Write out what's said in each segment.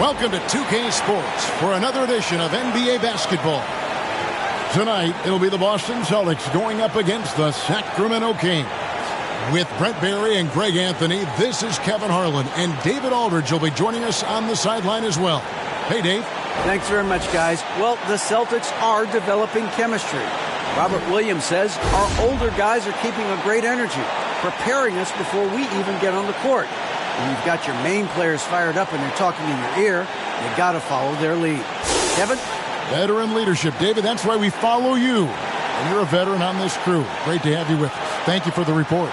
Welcome to 2K Sports for another edition of NBA basketball. Tonight, it'll be the Boston Celtics going up against the Sacramento Kings. With Brent Barry and Greg Anthony, this is Kevin Harlan, and David Aldridge will be joining us on the sideline as well. Hey, Dave. Thanks very much, guys. Well, the Celtics are developing chemistry. Robert Williams says our older guys are keeping a great energy, preparing us before we even get on the court. When you've got your main players fired up and they're talking in your ear, you got to follow their lead. Kevin? Veteran leadership, David. That's why we follow you. And you're a veteran on this crew. Great to have you with us. Thank you for the report.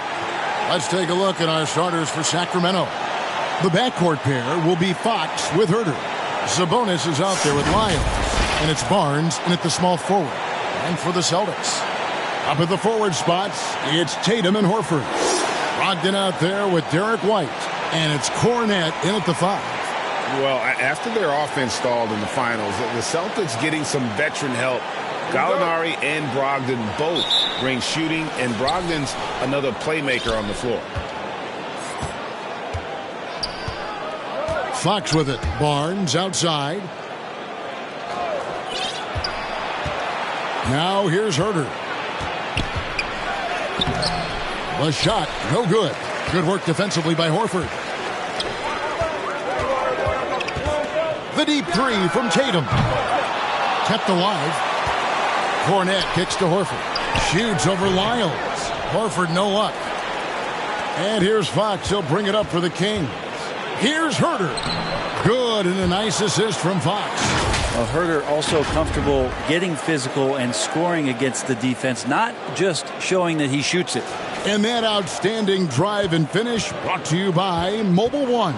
Let's take a look at our starters for Sacramento. The backcourt pair will be Fox with Herter. Sabonis is out there with Lyles. And it's Barnes in at the small forward. And for the Celtics, up at the forward spots, it's Tatum and Horford. Brogdon out there with Derek White. And it's Cornette in at the 5. Well, after their offense stalled in the finals, the Celtics getting some veteran help. Gallinari and Brogdon both bring shooting, and Brogdon's another playmaker on the floor. Fox with it. Barnes outside. Now here's Herter. The shot, no good. Good work defensively by Horford. The deep three from Tatum. Kept alive. Cornette kicks to Horford. Shoots over Lyles. Horford no luck. And here's Fox. He'll bring it up for the Kings. Here's Herter. Good, and a nice assist from Fox. Well, Herter also comfortable getting physical and scoring against the defense, not just showing that he shoots it. And that outstanding drive and finish brought to you by Mobile One.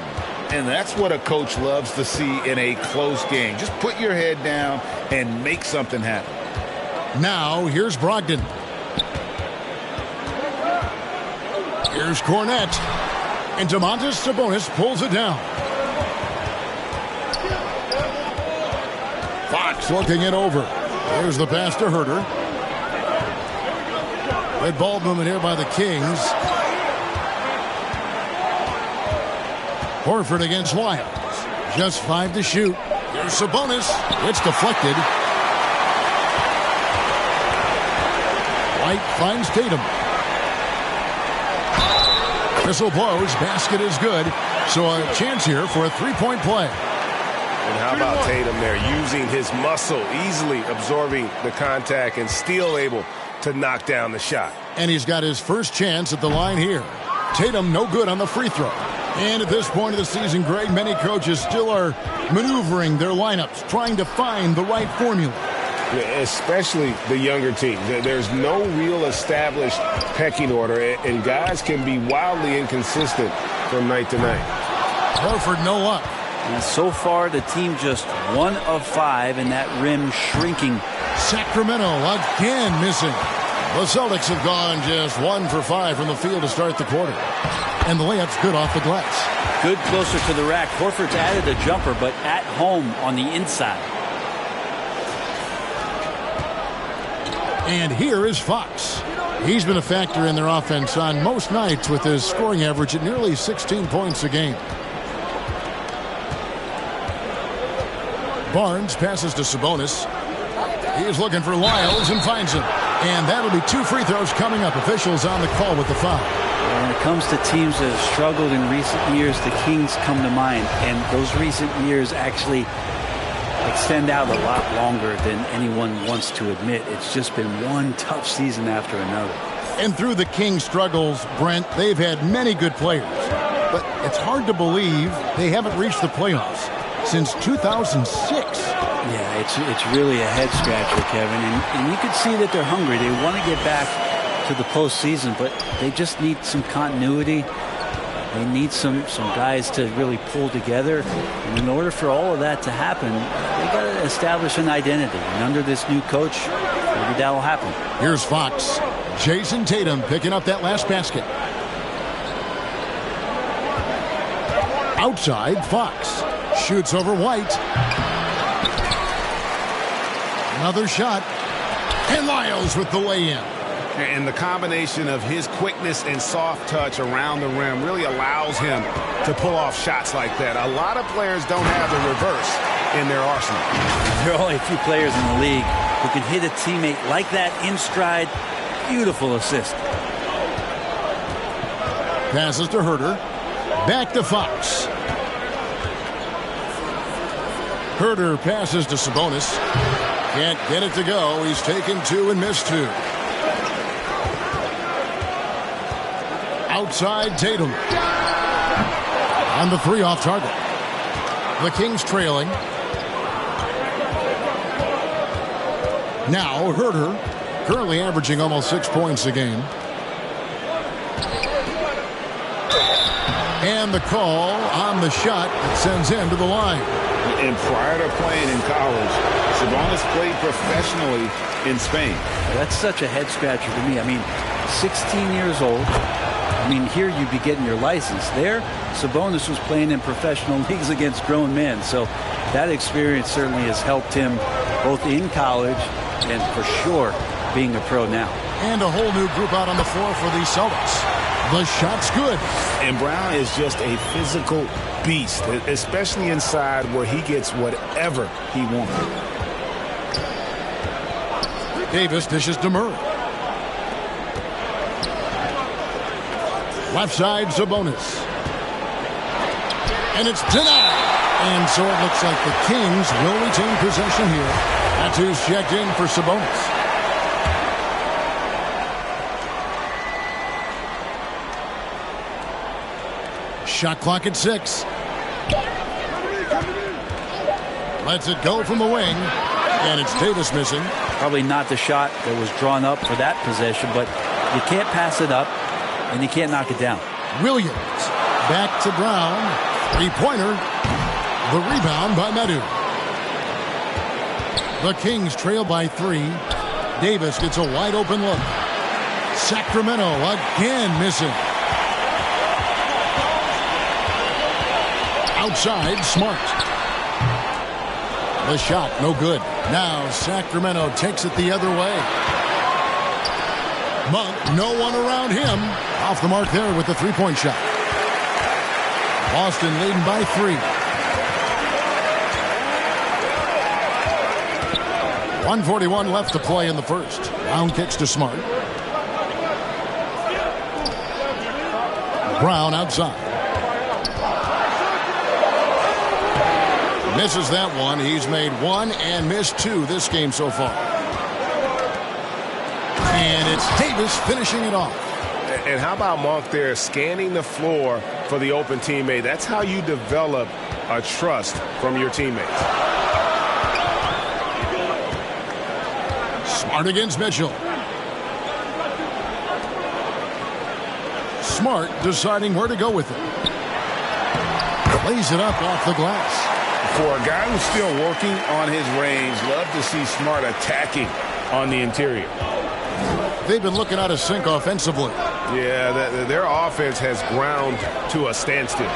And that's what a coach loves to see in a close game. Just put your head down and make something happen. Now, here's Brogdon. Here's Cornette. And Domantas Sabonis pulls it down. Fox looking it over. There's the pass to Herter. Red ball movement here by the Kings. Horford against Lyles. Just 5 to shoot. Here's Sabonis. It's deflected. White finds Tatum. Whistle blows. Basket is good. So a chance here for a three-point play. And how about Tatum there, using his muscle, easily absorbing the contact and still able to knock down the shot. And he's got his first chance at the line here. Tatum no good on the free throw. And at this point of the season, Greg, many coaches still are maneuvering their lineups, trying to find the right formula. Yeah, especially the younger teams. There's no real established pecking order, and guys can be wildly inconsistent from night to night. Horford no luck. And so far, the team just 1 of 5, and that rim shrinking. Sacramento again missing. The Celtics have gone just 1 for 5 from the field to start the quarter. And the layup's good off the glass. Good closer to the rack. Horford's added a jumper, but at home on the inside. And here is Fox. He's been a factor in their offense on most nights with his scoring average at nearly 16 points a game. Barnes passes to Sabonis. He is looking for Lyles and finds him. And that'll be 2 free throws coming up. Officials on the call with the foul. When it comes to teams that have struggled in recent years, the Kings come to mind. And those recent years actually extend out a lot longer than anyone wants to admit. It's just been one tough season after another. And through the Kings' struggles, Brent, they've had many good players. But it's hard to believe they haven't reached the playoffs since 2006. Yeah, it's really a head scratcher, Kevin. And you can see that they're hungry. They want to get back to the postseason, but they just need some continuity. They need some guys to really pull together. And in order for all of that to happen, they got to establish an identity. And under this new coach, maybe that'll happen. Here's Fox. Jason Tatum picking up that last basket. Outside, Fox. Shoots over White. Another shot. And Lyles with the lay-in. And the combination of his quickness and soft touch around the rim really allows him to pull off shots like that. A lot of players don't have the reverse in their arsenal. There are only a few players in the league who can hit a teammate like that in stride. Beautiful assist. Passes to Herter. Back to Fox. Herter passes to Sabonis. Can't get it to go. He's taken 2 and missed 2. Outside Tatum. On the 3 off target. The Kings trailing. Now Herter, currently averaging almost 6 points a game. And the call on the shot that sends him to the line. And prior to playing in college, Sabonis played professionally in Spain. That's such a head scratcher to me. I mean, 16 years old. I mean, here you'd be getting your license. There, Sabonis was playing in professional leagues against grown men. So that experience certainly has helped him both in college and for sure being a pro now. And a whole new group out on the floor for the Celtics. The shot's good. And Brown is just a physical beast, especially inside where he gets whatever he wants. Davis dishes to Murray. Left side, Sabonis. And it's denied. And so it looks like the Kings will retain possession here. That's who's checked in for Sabonis. Shot clock at 6. Lets it go from the wing. And it's Davis missing. Probably not the shot that was drawn up for that possession, but you can't pass it up and you can't knock it down. Williams back to Brown. 3-pointer. The rebound by Medu. The Kings trail by 3. Davis gets a wide open look. Sacramento again missing. Outside, Smart. The shot, no good. Now Sacramento takes it the other way. Monk, no one around him. Off the mark there with the 3-point shot. Boston leading by 3. 1:41 left to play in the first. Brown kicks to Smart. Brown outside. Misses that one. He's made 1 and missed 2 this game so far. And it's Davis finishing it off. And how about Monk there scanning the floor for the open teammate? That's how you develop a trust from your teammates. Smart against Mitchell. Smart deciding where to go with it. Lays it up off the glass. For a guy who's still working on his range, love to see Smart attacking on the interior. They've been looking out of sync offensively. Yeah, their offense has ground to a standstill.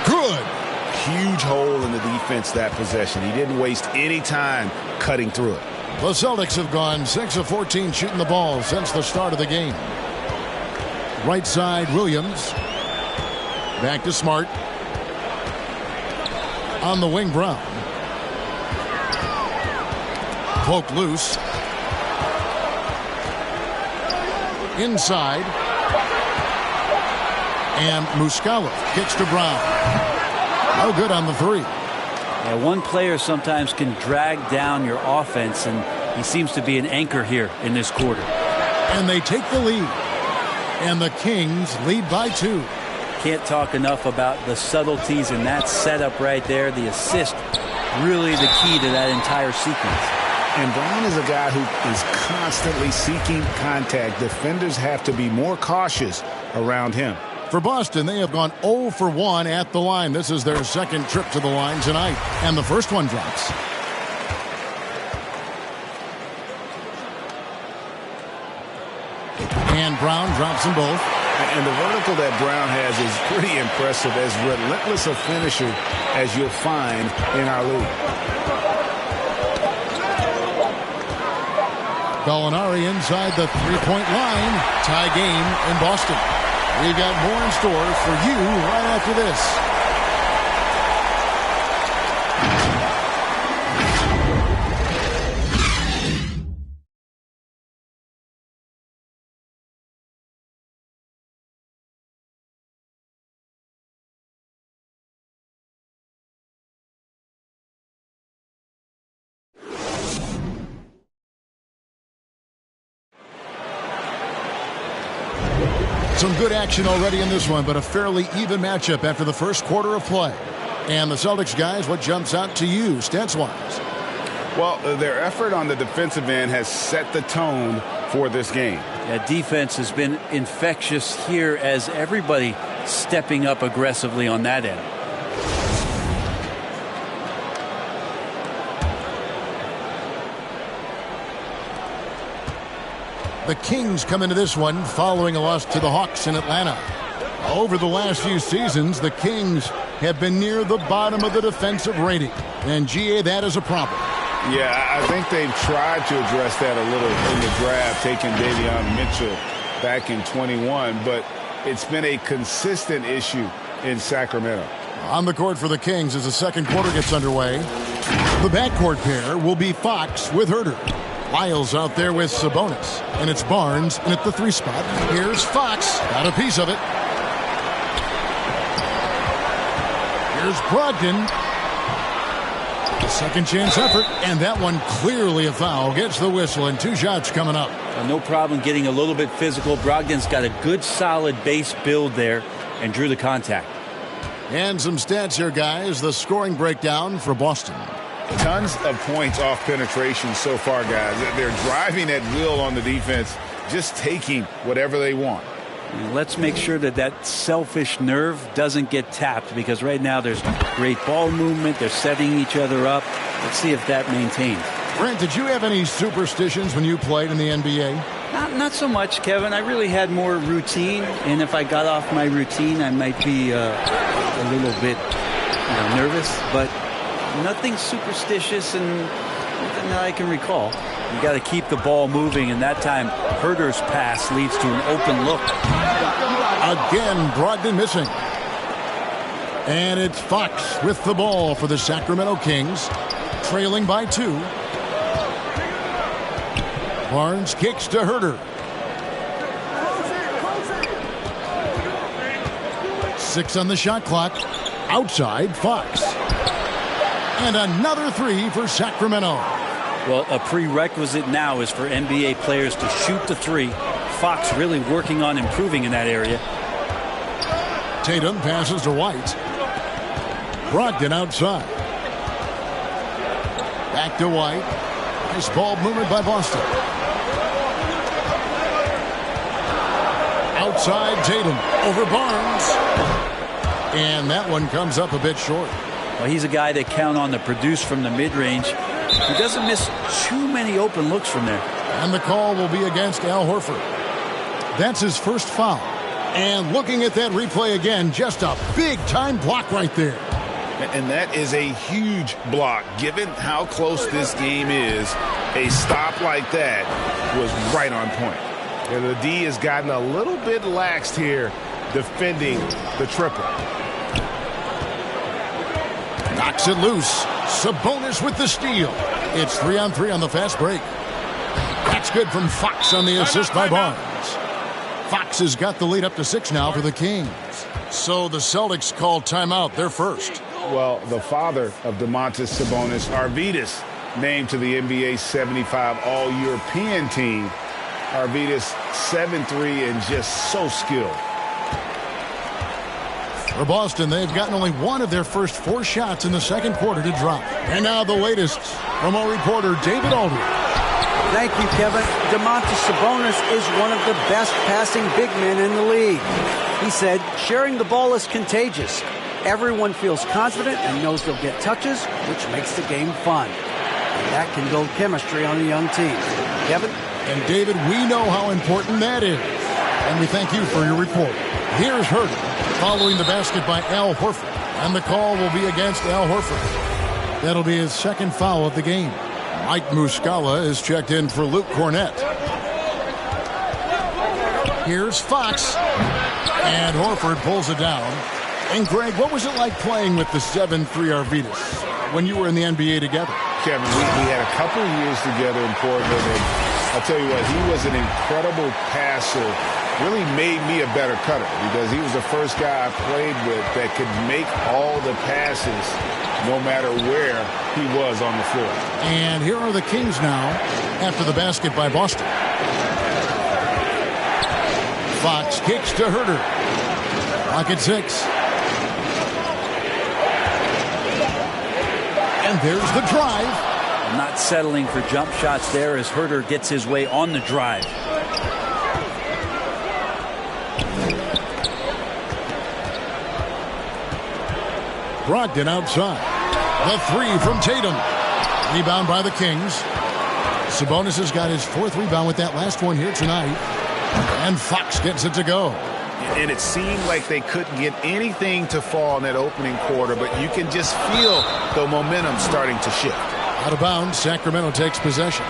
Good. Huge hole in the defense that possession. He didn't waste any time cutting through it. The Celtics have gone 6 of 14 shooting the ball since the start of the game. Right side, Williams. Back to Smart. On the wing, Brown. Poked loose. Inside. And Muscala kicks to Brown. No good on the 3. Yeah, one player sometimes can drag down your offense, and he seems to be an anchor here in this quarter. And they take the lead. And the Kings lead by 2. Can't talk enough about the subtleties in that setup right there. The assist, really the key to that entire sequence. And Brown is a guy who is constantly seeking contact. Defenders have to be more cautious around him. For Boston, they have gone 0 for 1 at the line. This is their second trip to the line tonight. And the first one drops. And Brown drops them both. And the vertical that Brown has is pretty impressive, as relentless a finisher as you'll find in our league. Gallinari inside the three-point line. Tie game in Boston. We've got more in store for you right after this. Some good action already in this one, but a fairly even matchup after the first quarter of play. And the Celtics guys, what jumps out to you, stats-wise? Well, their effort on the defensive end has set the tone for this game. Yeah, defense has been infectious here as everybody stepping up aggressively on that end. The Kings come into this one following a loss to the Hawks in Atlanta. Over the last few seasons, the Kings have been near the bottom of the defensive rating. And, GA, that is a problem. Yeah, I think they've tried to address that a little in the draft, taking Davion Mitchell back in 21, but it's been a consistent issue in Sacramento. On the court for the Kings as the second quarter gets underway. The backcourt pair will be Fox with Herter. Lyles out there with Sabonis. And it's Barnes in at the 3 spot. Here's Fox. Got a piece of it. Here's Brogdon. A second chance effort. And that one clearly a foul. Gets the whistle and 2 shots coming up. No problem getting a little bit physical. Brogdon's got a good solid base build there and drew the contact. And some stats here, guys. The scoring breakdown for Boston. Tons of points off penetration so far, guys. They're driving at will on the defense, just taking whatever they want. Let's make sure that that selfish nerve doesn't get tapped, because right now there's great ball movement. They're setting each other up. Let's see if that maintains. Brent, did you have any superstitions when you played in the NBA? Not so much, Kevin. I really had more routine, and if I got off my routine, I might be a little bit nervous, but nothing superstitious and nothing that I can recall. You got to keep the ball moving, and that time Herter's pass leads to an open look. Again, Brogdon missing. And it's Fox with the ball for the Sacramento Kings, trailing by 2. Barnes kicks to Herter. 6 on the shot clock. Outside, Fox. And another 3 for Sacramento. Well, a prerequisite now is for NBA players to shoot the 3. Fox really working on improving in that area. Tatum passes to White. Brogdon outside. Back to White. Nice ball movement by Boston. Outside Tatum over Barnes. And that one comes up a bit short. Well, he's a guy that count on to produce from the mid-range. He doesn't miss too many open looks from there. And the call will be against Al Horford. That's his first foul. And looking at that replay again, just a big-time block right there. And that is a huge block. Given how close this game is, a stop like that was right on point. And the D has gotten a little bit laxed here defending the triple. Knocks it loose. Sabonis with the steal. It's 3-on-3 on the fast break. That's good from Fox on the assist by Barnes. Fox has got the lead up to 6 now for the Kings. So the Celtics call timeout. They're first. Well, the father of Domantas Sabonis, Arvydas, named to the NBA 75 All-European team. Arvydas 7'3" and just so skilled. For Boston, they've gotten only 1 of their first 4 shots in the second quarter to drop. And now the latest from our reporter, David Aldridge. Thank you, Kevin. Domantas Sabonis is one of the best passing big men in the league. He said, sharing the ball is contagious. Everyone feels confident and knows they'll get touches, which makes the game fun. And that can build chemistry on a young team. Kevin? And David, we know how important that is. And we thank you for your report. Here's Herter following the basket by Al Horford. And the call will be against Al Horford. That'll be his second foul of the game. Mike Muscala is checked in for Luke Cornett. Here's Fox. And Horford pulls it down. And Greg, what was it like playing with the 7'3" Arvidas when you were in the NBA together? Kevin, we had a couple of years together in Portland, and I'll tell you what, he was an incredible passer. Really made me a better cutter because he was the first guy I played with that could make all the passes no matter where he was on the floor. And here are the Kings now after the basket by Boston. Fox kicks to Herter. Clock at 6. And there's the drive. Not settling for jump shots there as Herter gets his way on the drive. Brogdon outside. The 3 from Tatum. Rebound by the Kings. Sabonis has got his 4th rebound with that last one here tonight. And Fox gets it to go. And it seemed like they couldn't get anything to fall in that opening quarter, but you can just feel the momentum starting to shift. Out of bounds, Sacramento takes possession.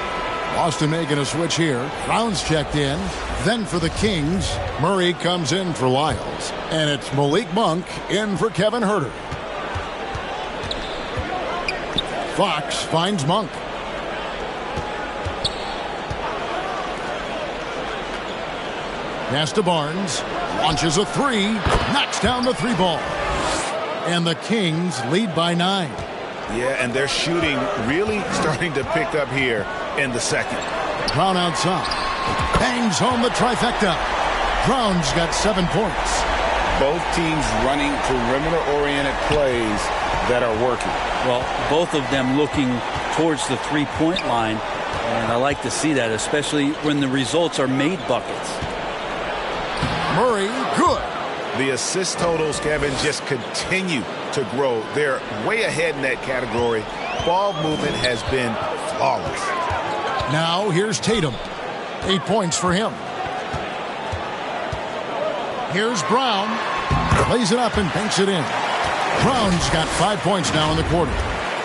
Boston making a switch here. Brown's checked in. Then for the Kings, Murray comes in for Lyles. And it's Malik Monk in for Kevin Herter. Fox finds Monk. Pass to Barnes. Launches a 3. Knocks down the 3 ball. And the Kings lead by 9. Yeah, and their shooting really starting to pick up here in the second. Brown outside. Bangs home the trifecta. Brown's got 7 points. Both teams running perimeter-oriented plays that are working. Well, both of them looking towards the three-point line, and I like to see that, especially when the results are made buckets. Murray, good. The assist totals, Kevin, just continue to grow. They're way ahead in that category. Ball movement has been flawless. Now here's Tatum. 8 points for him. Here's Brown. Plays it up and banks it in. Brown's got 5 points now in the quarter.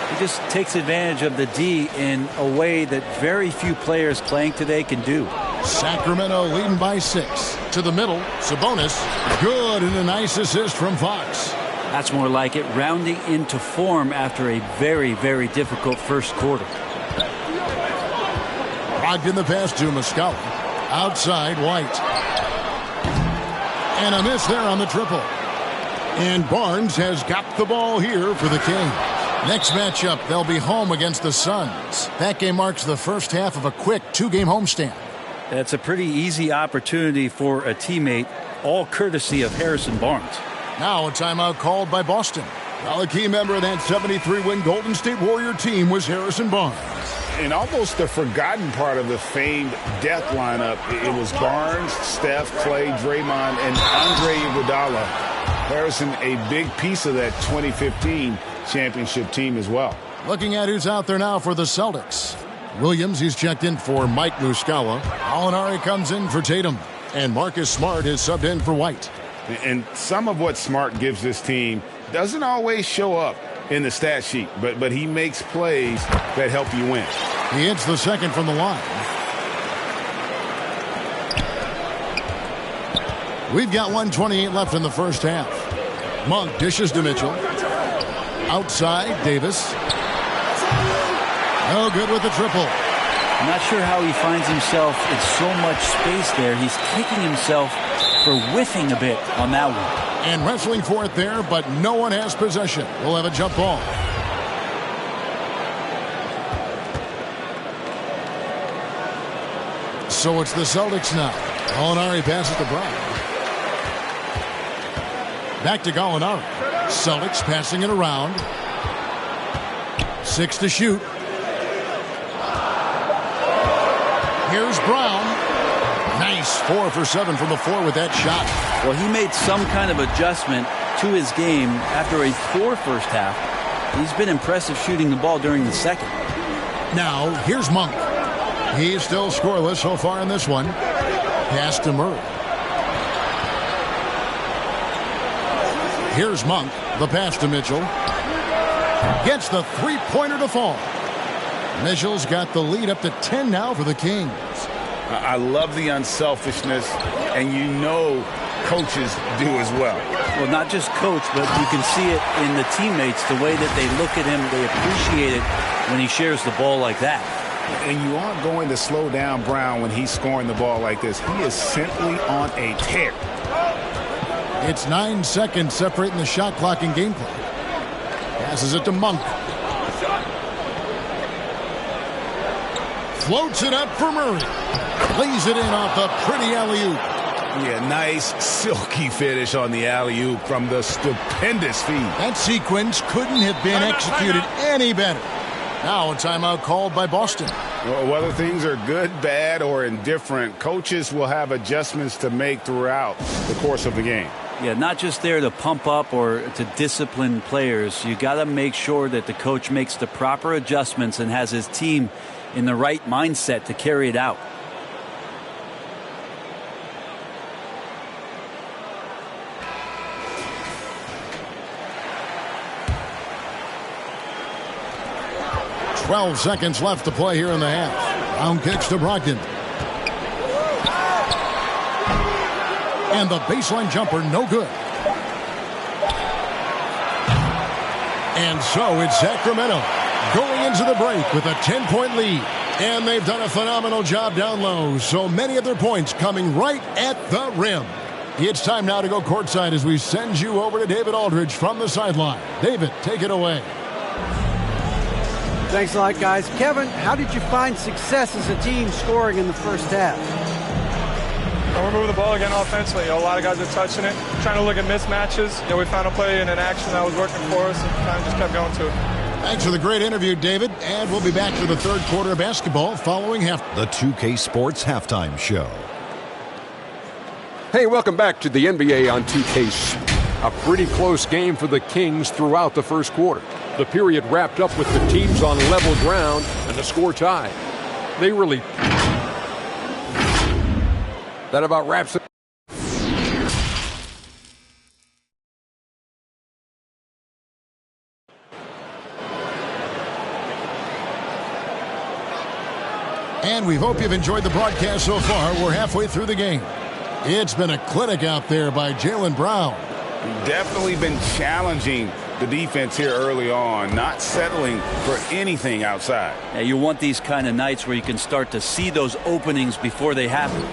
He just takes advantage of the D in a way that very few players playing today can do. Sacramento leading by 6. To the middle, Sabonis. Good, and a nice assist from Fox. That's more like it, rounding into form after a very, very difficult first quarter. Brogdon the pass to Muscala. Outside, White. And a miss there on the triple. And Barnes has got the ball here for the Kings. Next matchup, they'll be home against the Suns. That game marks the first half of a quick 2-game homestand. That's a pretty easy opportunity for a teammate, all courtesy of Harrison Barnes. Now a timeout called by Boston. Well, a key member of that 73-win Golden State Warrior team was Harrison Barnes. And almost the forgotten part of the famed death lineup, it was Barnes, Steph, Clay, Draymond, and Andre Iguodala. Harrison, a big piece of that 2015 championship team as well. Looking at who's out there now for the Celtics. Williams, he's checked in for Mike Muscala. Gallinari comes in for Tatum. And Marcus Smart is subbed in for White. And some of what Smart gives this team doesn't always show up in the stat sheet, but he makes plays that help you win. He hits the second from the line. We've got 1:28 left in the first half. Monk dishes to Mitchell. Outside, Davis. No good with the triple. I'm not sure how he finds himself in so much space there. He's kicking himself for whiffing a bit on that one. And wrestling for it there, but no one has possession. We'll have a jump ball. So it's the Celtics now. Gallinari passes to Brown. Back to Gallinari. Celtics passing it around. 6 to shoot. Here's Brown. Nice 4 for 7 from the floor with that shot. Well, he made some kind of adjustment to his game after a poor first half. He's been impressive shooting the ball during the second. Now, here's Monk. He's still scoreless so far in this one. Pass to Murray. Here's Monk. The pass to Mitchell. Gets the three-pointer to fall. Mitchell's got the lead up to 10 now for the Kings. I love the unselfishness, and you know coaches do as well. Well, not just coach, but you can see it in the teammates, the way that they look at him. They appreciate it when he shares the ball like that. And you aren't going to slow down Brown when he's scoring the ball like this. He is simply on a tear. It's 9 seconds separating the shot clock and game clock. Passes it to Monk. Floats it up for Murray. Lays it in off a pretty alley-oop. Yeah, nice silky finish on the alley-oop from the stupendous feed. That sequence couldn't have been executed any better. Now a timeout called by Boston. Well, whether things are good, bad, or indifferent, coaches will have adjustments to make throughout the course of the game. Yeah, not just there to pump up or to discipline players. You got to make sure that the coach makes the proper adjustments and has his team in the right mindset to carry it out. "12 seconds left to play here in the half. Brown kicks to Brogdon. And the baseline jumper, no good. And so it's Sacramento going into the break with a 10-point lead. And they've done a phenomenal job down low. So many of their points coming right at the rim. It's time now to go courtside as we send you over to David Aldridge from the sideline. David, take it away. Thanks a lot, guys. Kevin, how did you find success as a team scoring in the first half? We're moving the ball again offensively. A lot of guys are touching it, trying to look at mismatches. We found a play in an action that was working for us and kind of just kept going to it. Thanks for the great interview, David. And we'll be back for the third quarter of basketball following half. The 2K Sports Halftime Show. Hey, welcome back to the NBA on 2K. A pretty close game for the Kings throughout the first quarter. The period wrapped up with the teams on level ground and the score tied. They really... That about wraps it. And we hope you've enjoyed the broadcast so far. We're halfway through the game. It's been a clinic out there by Jaylen Brown. Definitely been challenging the defense here early on, not settling for anything outside. Yeah, you want these kind of nights where you can start to see those openings before they happen.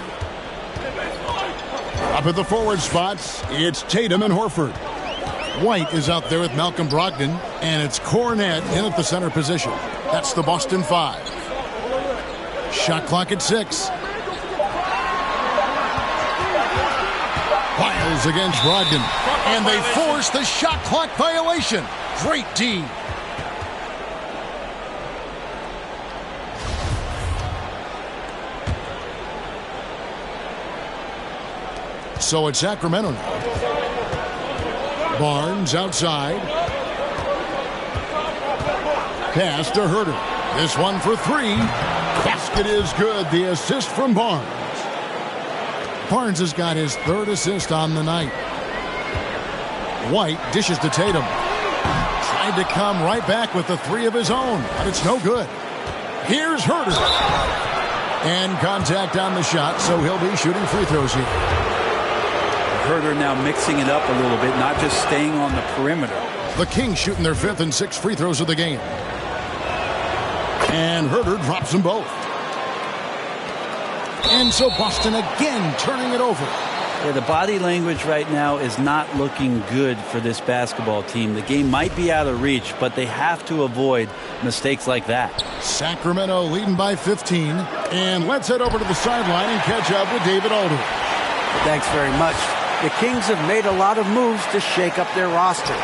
Up at the forward spots, it's Tatum and Horford. White is out there with Malcolm Brogdon, and it's Cornette in at the center position. That's the Boston 5. Shot clock at 6. Wiles against Brogdon, and they force the shot clock violation. Great D. So it's Sacramento now. Barnes outside. Pass to Herter. This one for 3. Basket is good. The assist from Barnes. Barnes has got his 3rd assist on the night. White dishes to Tatum. Tried to come right back with the 3 of his own, but it's no good. Here's Herter. And contact on the shot, so he'll be shooting free throws here. Herter now mixing it up a little bit, not just staying on the perimeter. The Kings shooting their 5th and 6th free throws of the game. And Herter drops them both. And so Boston again turning it over. Yeah, the body language right now is not looking good for this basketball team. The game might be out of reach, but they have to avoid mistakes like that. Sacramento leading by 15. And let's head over to the sideline and catch up with David Aldridge. Thanks very much. The Kings have made a lot of moves to shake up their roster.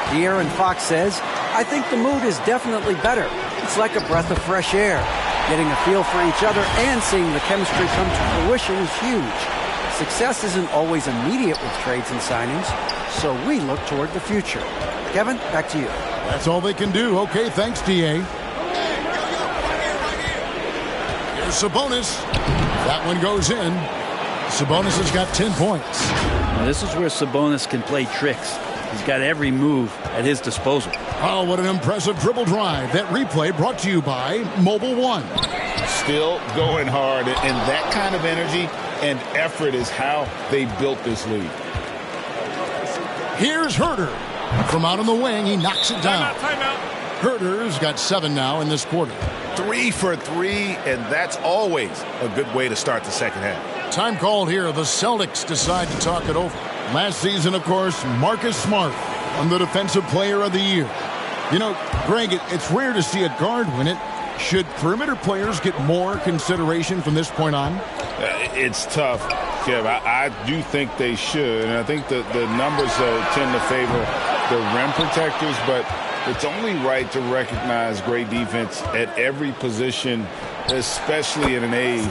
De'Aaron Fox says, I think the mood is definitely better. It's like a breath of fresh air. Getting a feel for each other and seeing the chemistry come to fruition is huge. Success isn't always immediate with trades and signings, so we look toward the future. Kevin, back to you. That's all they can do. Okay, thanks, D.A. Here's Sabonis. That one goes in. Sabonis has got 10 points. Now, this is where Sabonis can play tricks. He's got every move at his disposal. Oh, what an impressive dribble drive. That replay brought to you by Mobile One. Still going hard, and that kind of energy and effort is how they built this league. Here's Herter. From out on the wing, he knocks it down. Timeout. Herter's got 7 now in this quarter. 3 for 3, and that's always a good way to start the second half. Time called here. The Celtics decide to talk it over. Last season, of course, Marcus Smart won the Defensive Player of the Year. You know, Greg, it's rare to see a guard win it. Should perimeter players get more consideration from this point on? It's tough, Kev. I do think they should, and I think the numbers tend to favor the rim protectors, but it's only right to recognize great defense at every position, especially in an age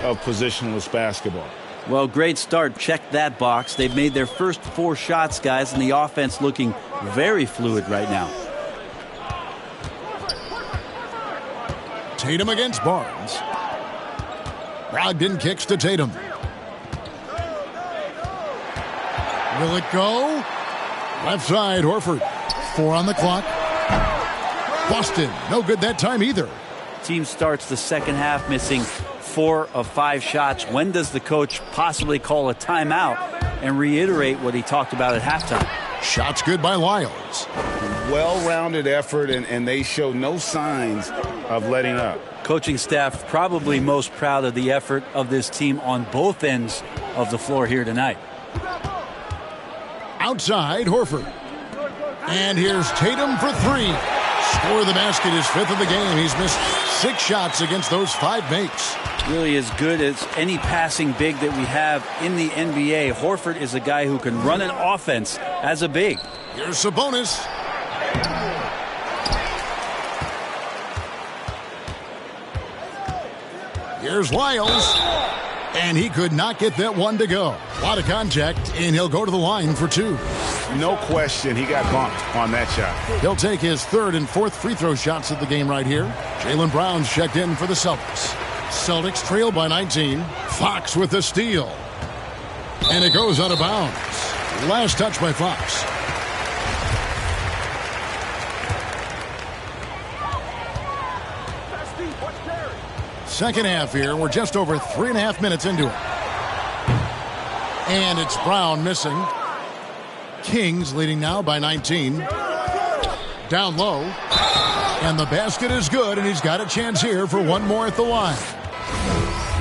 of positionless basketball. Well, great start. Check that box. They've made their first 4 shots, guys, and the offense looking very fluid right now. Tatum against Barnes. Brogdon kicks to Tatum. Will it go? Left side, Horford. 4 on the clock. Boston, no good that time either. Team starts the second half missing 4 of 5 shots. When does the coach possibly call a timeout and reiterate what he talked about at halftime? Shots good by Lyles. Well-rounded effort, and they show no signs of letting up. Coaching staff probably most proud of the effort of this team on both ends of the floor here tonight. Outside, Horford. And here's Tatum for 3. Score of the basket, his 5th of the game. He's missed 6 shots against those 5 mates. Really as good as any passing big that we have in the NBA. Horford is a guy who can run an offense as a big. Here's Sabonis. Here's Lyles. And he could not get that one to go. A lot of contact, and he'll go to the line for 2. No question, he got bumped on that shot. He'll take his 3rd and 4th free throw shots of the game right here. Jaylen Brown's checked in for the Celtics. Celtics trail by 19. Fox with the steal. And it goes out of bounds. Last touch by Fox. Second half here. We're just over 3.5 minutes into it. And it's Brown missing. Kings leading now by 19. Down low. And the basket is good, and he's got a chance here for one more at the line.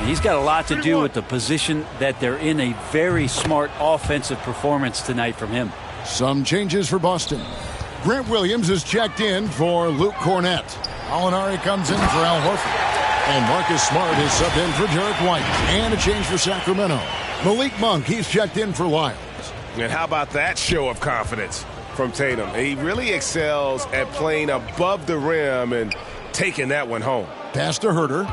He's got a lot to do with the position that they're in. A very smart offensive performance tonight from him. Some changes for Boston. Grant Williams is checked in for Luke Cornett. Alinari comes in for Al Horford. And Marcus Smart is subbed in for Derek White. And a change for Sacramento. Malik Monk, he's checked in for Lyles. And how about that show of confidence from Tatum? He really excels at playing above the rim and taking that one home. Pass to Herter.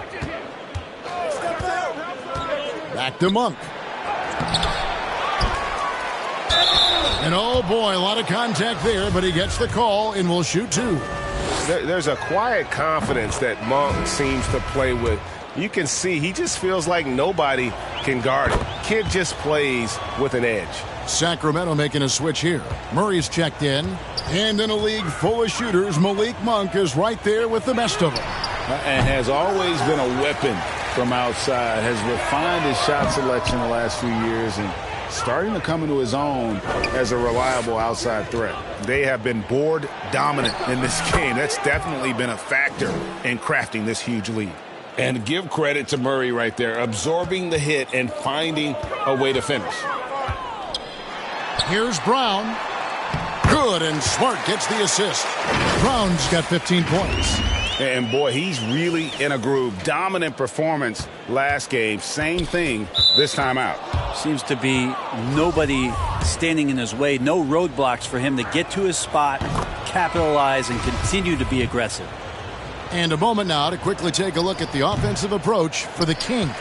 Back to Monk. And oh boy, a lot of contact there, but he gets the call and will shoot 2. There's a quiet confidence that Monk seems to play with. You can see he just feels like nobody can guard him. Kid just plays with an edge. Sacramento making a switch here. Murray's checked in. And in a league full of shooters, Malik Monk is right there with the best of them. And has always been a weapon from outside. Has refined his shot selection the last few years and starting to come into his own as a reliable outside threat. They have been board dominant in this game. That's definitely been a factor in crafting this huge lead. And give credit to Murray right there, absorbing the hit and finding a way to finish. Here's Brown. Good, and Smart gets the assist. Brown's got 15 points. And boy, he's really in a groove. Dominant performance last game. Same thing this time out. Seems to be nobody standing in his way. No roadblocks for him to get to his spot, capitalize, and continue to be aggressive. And a moment now to quickly take a look at the offensive approach for the Kings.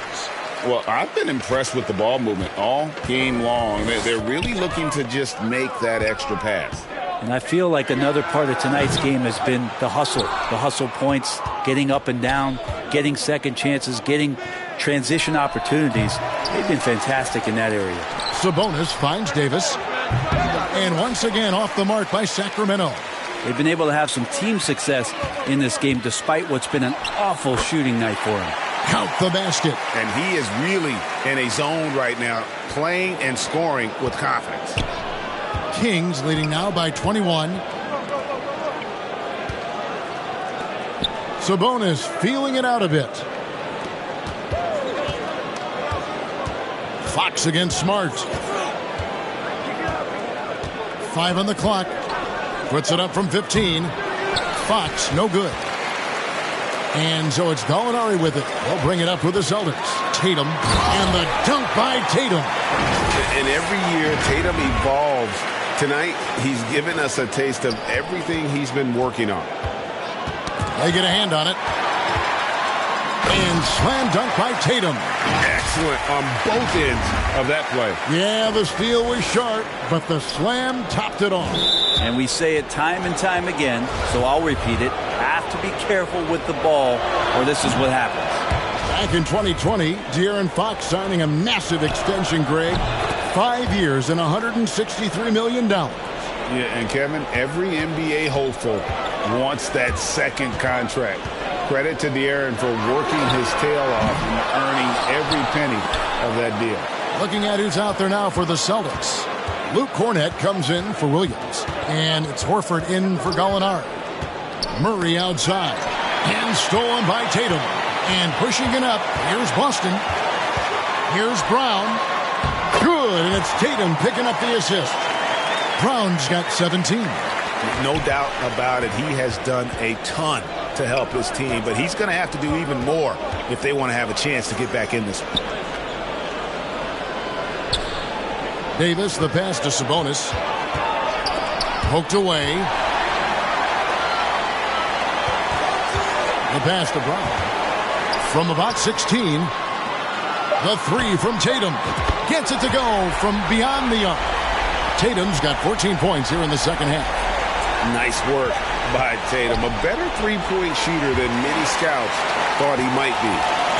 Well, I've been impressed with the ball movement all game long. They're really looking to just make that extra pass. And I feel like another part of tonight's game has been the hustle points, getting up and down, getting second chances, getting transition opportunities. They've been fantastic in that area. Sabonis finds Davis. And once again off the mark by Sacramento. they've been able to have some team success in this game despite what's been an awful shooting night for him. Count the basket. And he is really in a zone right now, playing and scoring with confidence. Kings leading now by 21. Sabonis feeling it out a bit. Fox against Smart. 5 on the clock. Puts it up from 15. Fox, no good. And so it's Gallinari with it. They'll bring it up with the Celtics. Tatum, and the dunk by Tatum. And every year, Tatum evolves. Tonight, he's given us a taste of everything he's been working on. They get a hand on it. And slam dunk by Tatum. Excellent on both ends of that play. Yeah, the steal was sharp, but the slam topped it off. And we say it time and time again, so I'll repeat it. Have to be careful with the ball, or this is what happens. Back in 2020, De'Aaron Fox signing a massive extension, Greg. 5 years and $163 million. Yeah, and Kevin, every NBA hopeful wants that second contract. Credit to De'Aaron for working his tail off and earning every penny of that deal. Looking at who's out there now for the Celtics. Luke Cornett comes in for Williams. And it's Horford in for Gallinari. Murray outside. And stolen by Tatum. And pushing it up. Here's Boston. Here's Brown. Good. And it's Tatum picking up the assist. Brown's got 17. No doubt about it. He has done a ton to help his team, but he's going to have to do even more if they want to have a chance to get back in this one. Davis, the pass to Sabonis. Poked away. The pass to Brown. From about 16. The three from Tatum. Gets it to go from beyond the arc. Tatum's got 14 points here in the second half. Nice work by Tatum. A better three-point shooter than many scouts thought he might be.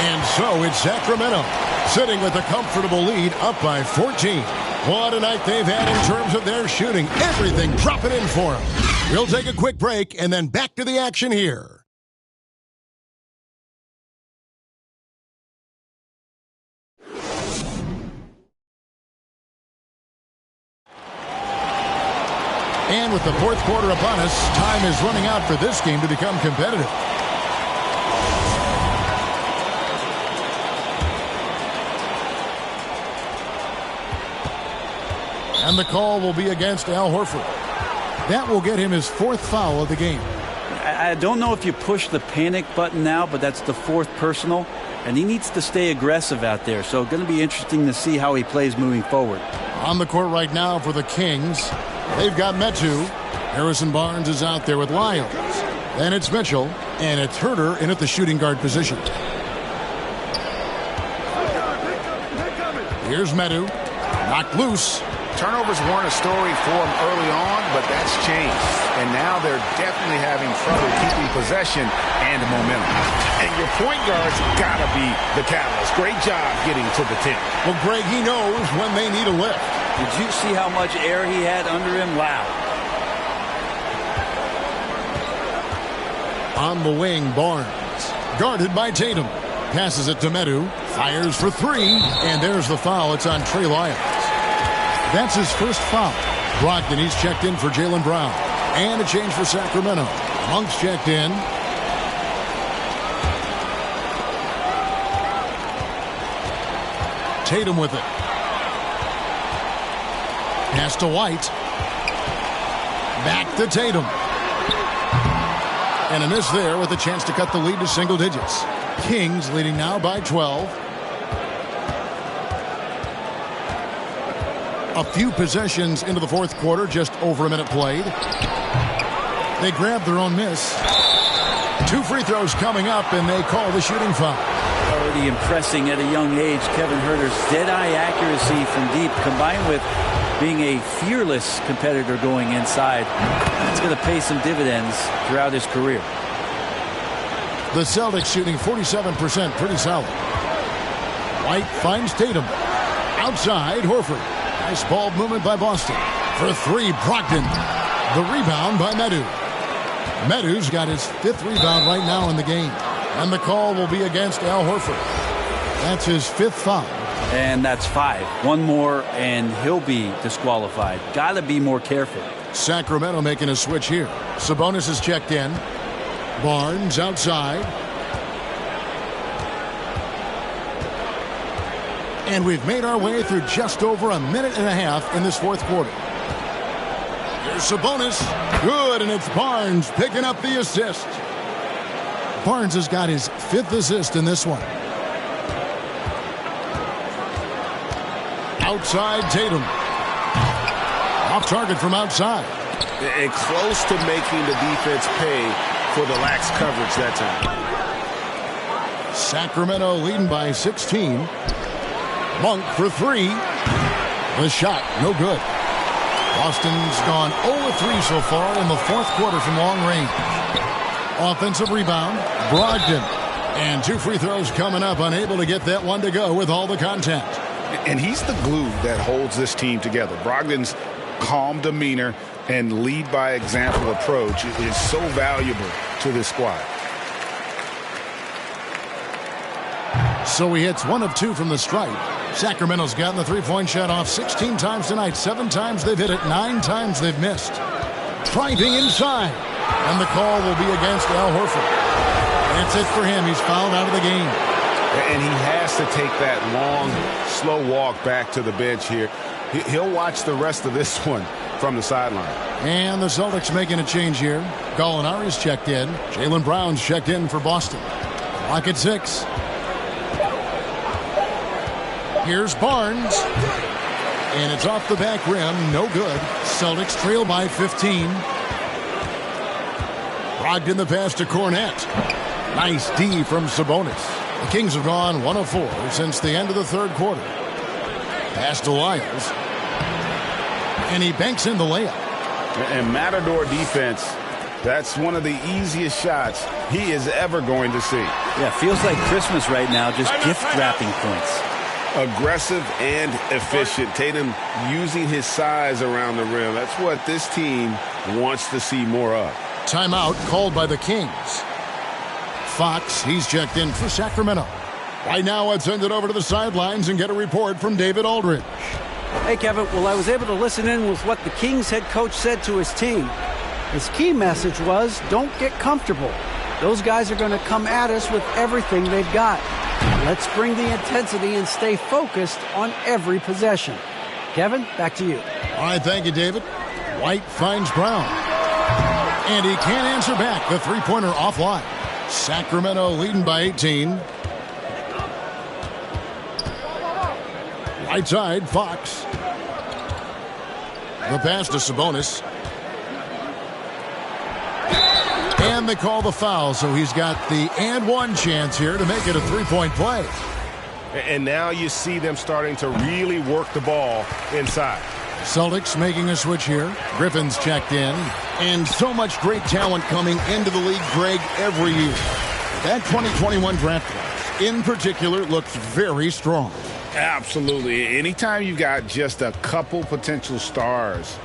And so it's Sacramento sitting with a comfortable lead up by 14. What a night they've had in terms of their shooting. Everything dropping in for them. We'll take a quick break and then back to the action here. And with the fourth quarter upon us, time is running out for this game to become competitive. And the call will be against Al Horford. That will get him his fourth foul of the game. I don't know if you push the panic button now, but that's the fourth personal, and he needs to stay aggressive out there. So going to be interesting to see how he plays moving forward. On the court right now for the Kings, they've got Metu. Harrison Barnes is out there with Lyles. Then it's Mitchell, and it's Herter in at the shooting guard position. Here's Metu. Knocked loose. Turnovers weren't a story for him early on, but that's changed. And now they're definitely having trouble keeping possession and momentum. And your point guard's got to be the catalyst. Great job getting to the 10. Well, Greg, he knows when they need a lift. Did you see how much air he had under him? Wow. On the wing, Barnes. Guarded by Tatum. Passes it to Metu. Fires for three. And there's the foul. It's on Trey Lyles. That's his first foul. Brogdon, he's checked in for Jaylen Brown. And a change for Sacramento. Monk's checked in. Tatum with it. Pass to White. Back to Tatum. And a miss there with a chance to cut the lead to single digits. Kings leading now by 12. A few possessions into the fourth quarter, just over a minute played. They grab their own miss. 2 free throws coming up, and they call the shooting foul. Already impressing at a young age, Kevin Herter's dead-eye accuracy from deep, combined with being a fearless competitor going inside. That's going to pay some dividends throughout his career. The Celtics shooting 47%, pretty solid. White finds Tatum. Outside, Horford. Nice ball movement by Boston. For three, Brogdon. The rebound by Metu. Meadows got his 5th rebound right now in the game. And the call will be against Al Horford. That's his 5th foul. And that's 5. One more, and he'll be disqualified. Got to be more careful. Sacramento making a switch here. Sabonis is checked in. Barnes outside. And we've made our way through just over a minute and a half in this 4th quarter. Here's Sabonis. Good, and it's Barnes picking up the assist. Barnes has got his 5th assist in this one. Outside Tatum. Off target from outside. And close to making the defense pay for the lax coverage that time. Sacramento leading by 16. Monk for 3. The shot, no good. Boston's gone 0-3 so far in the 4th quarter from long range. Offensive rebound, Brogdon. And 2 free throws coming up, unable to get that one to go with all the contact. And he's the glue that holds this team together. Brogdon's calm demeanor and lead by example approach is so valuable to this squad. So he hits 1 of 2 from the stripe. Sacramento's gotten the 3-point shot off 16 times tonight. 7 times they've hit it, 9 times they've missed. Driving inside. And the call will be against Al Horford. That's it for him. He's fouled out of the game. And he has to take that long, slow walk back to the bench here. He'll watch the rest of this one from the sideline. And the Celtics making a change here. Gallinari's checked in. Jaylen Brown's checked in for Boston. Clock at 6. Here's Barnes. And it's off the back rim. No good. Celtics trail by 15. Brogdon the pass to Cornette. Nice D from Sabonis. The Kings have gone 1 of 4 since the end of the 3rd quarter. Pass to Lyles. And he banks in the layup. And Matador defense, that's one of the easiest shots he is ever going to see. Yeah, feels like Christmas right now, just gift wrapping points. Aggressive and efficient. Tatum using his size around the rim. That's what this team wants to see more of. Timeout called by the Kings. Fox, he's checked in for Sacramento. Right now, let's send it over to the sidelines and get a report from David Aldridge. Hey, Kevin. Well, I was able to listen in with what the Kings head coach said to his team. His key message was, don't get comfortable. Those guys are going to come at us with everything they've got. Let's bring the intensity and stay focused on every possession. Kevin, back to you. All right, thank you, David. White finds Brown. And he can't answer back. The three-pointer offline. Sacramento leading by 18. Right side, Fox. The pass to Sabonis. And they call the foul, so he's got the and one chance here to make it a three-point play. And now you see them starting to really work the ball inside. Celtics making a switch here. Griffin's checked in. And so much great talent coming into the league, Greg, every year. That 2021 draft class, in particular, looks very strong. Absolutely. Anytime you got just a couple potential stars,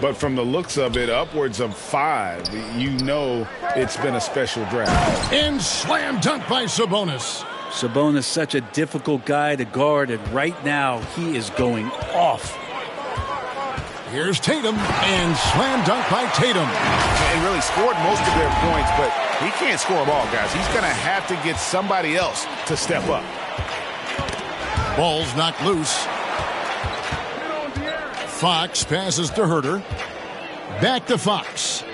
but from the looks of it, upwards of 5, you know it's been a special draft. And slam dunk by Sabonis. Sabonis, such a difficult guy to guard, and right now he is going off. Here's Tatum, and slam dunk by Tatum. And really scored most of their points, but he can't score them all, guys. He's going to have to get somebody else to step up. Ball's knocked loose. Fox passes to Herter. Back to Fox.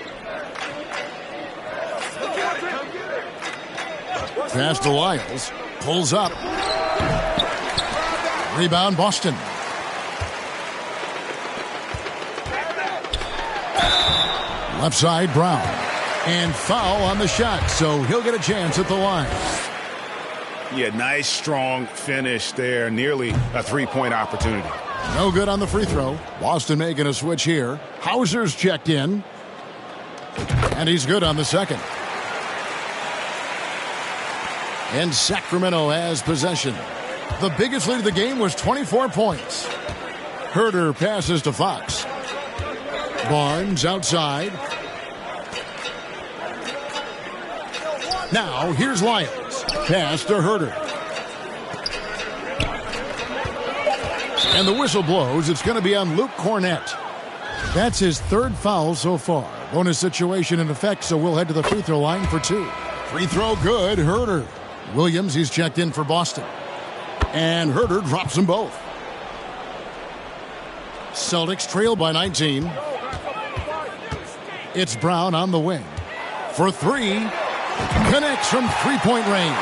Pass to Lyles. Pulls up. Rebound Boston. Left side Brown. And foul on the shot, so he'll get a chance at the line. Yeah, nice, strong finish there. Nearly a three-point opportunity. No good on the free throw. Boston making a switch here. Hauser's checked in. And he's good on the second. And Sacramento has possession. The biggest lead of the game was 24 points. Herter passes to Fox. Barnes outside. Now, here's Lyons. Pass to Herter. And the whistle blows. It's going to be on Luke Cornett. That's his third foul so far. Bonus situation in effect, so we'll head to the free throw line for 2. Free throw good, Herter. Williams, he's checked in for Boston. And Herter drops them both. Celtics trail by 19. It's Brown on the wing. For 3. Connects from three-point range.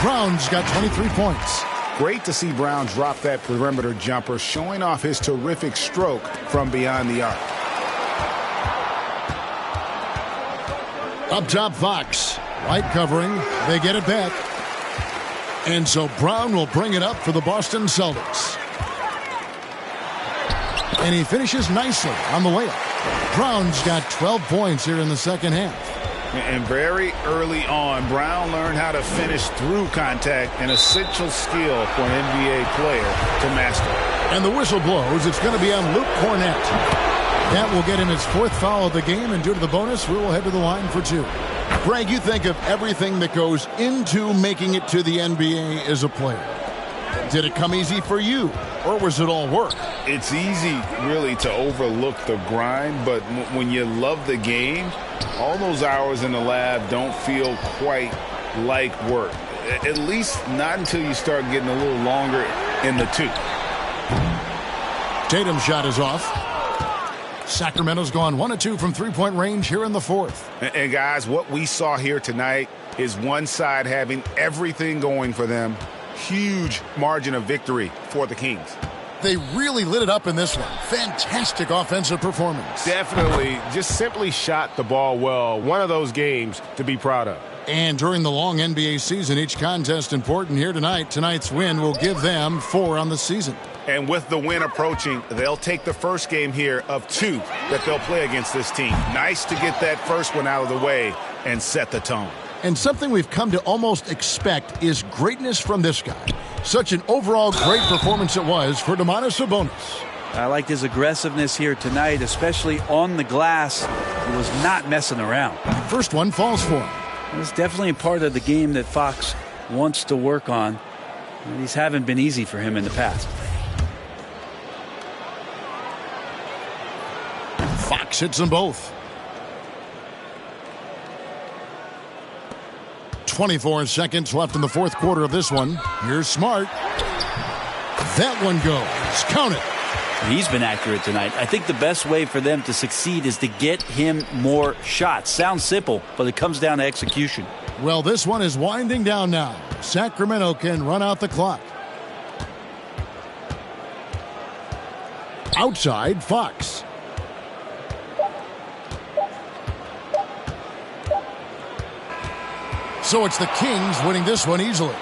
Brown's got 23 points. Great to see Brown drop that perimeter jumper, showing off his terrific stroke from beyond the arc. Up top, Fox. White covering. They get it back. And so Brown will bring it up for the Boston Celtics. And he finishes nicely on the layup. Brown's got 12 points here in the second half. And very early on, Brown learned how to finish through contact, an essential skill for an NBA player to master. And the whistle blows. It's going to be on Luke Cornett. That will get him his 4th foul of the game, and due to the bonus, we will head to the line for 2. Greg, you think of everything that goes into making it to the NBA as a player. Did it come easy for you, or was it all work? It's easy, really, to overlook the grind, but when you love the game, all those hours in the lab don't feel quite like work. At least not until you start getting a little longer in the tooth. Tatum's shot is off. Sacramento's gone 1 of 2 from three-point range here in the 4th. And guys, what we saw here tonight is one side having everything going for them. Huge margin of victory for the Kings. They really lit it up in this one. Fantastic offensive performance. Definitely just simply shot the ball well. One of those games to be proud of. And during the long NBA season, each contest important here tonight. Tonight's win will give them 4 on the season. And with the win approaching, they'll take the first game here of 2 that they'll play against this team. Nice to get that first one out of the way and set the tone. And something we've come to almost expect is greatness from this guy. Such an overall great performance it was for Domantas Sabonis. I liked his aggressiveness here tonight, especially on the glass. He was not messing around. First one falls for him. It's definitely a part of the game that Fox wants to work on. These haven't been easy for him in the past. Fox hits them both. 24 seconds left in the 4th quarter of this one. Here's Smart. That one goes. Count it. He's been accurate tonight. I think the best way for them to succeed is to get him more shots. Sounds simple, but it comes down to execution. Well, this one is winding down now. Sacramento can run out the clock. Outside, Fox. So it's the Kings winning this one easily.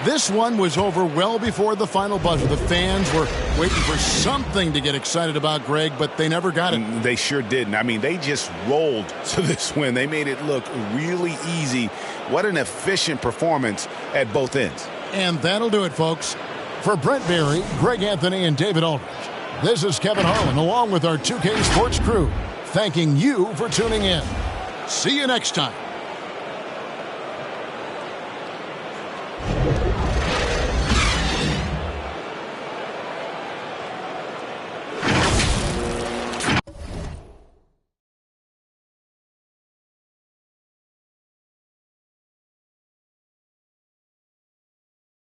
This one was over well before the final buzzer. The fans were waiting for something to get excited about, Greg, but they never got it. They sure didn't. I mean, they just rolled to this win. They made it look really easy. What an efficient performance at both ends. And that'll do it, folks. For Brent Berry, Greg Anthony, and David Aldridge, this is Kevin Harlan, along with our 2K Sports crew, thanking you for tuning in. See you next time.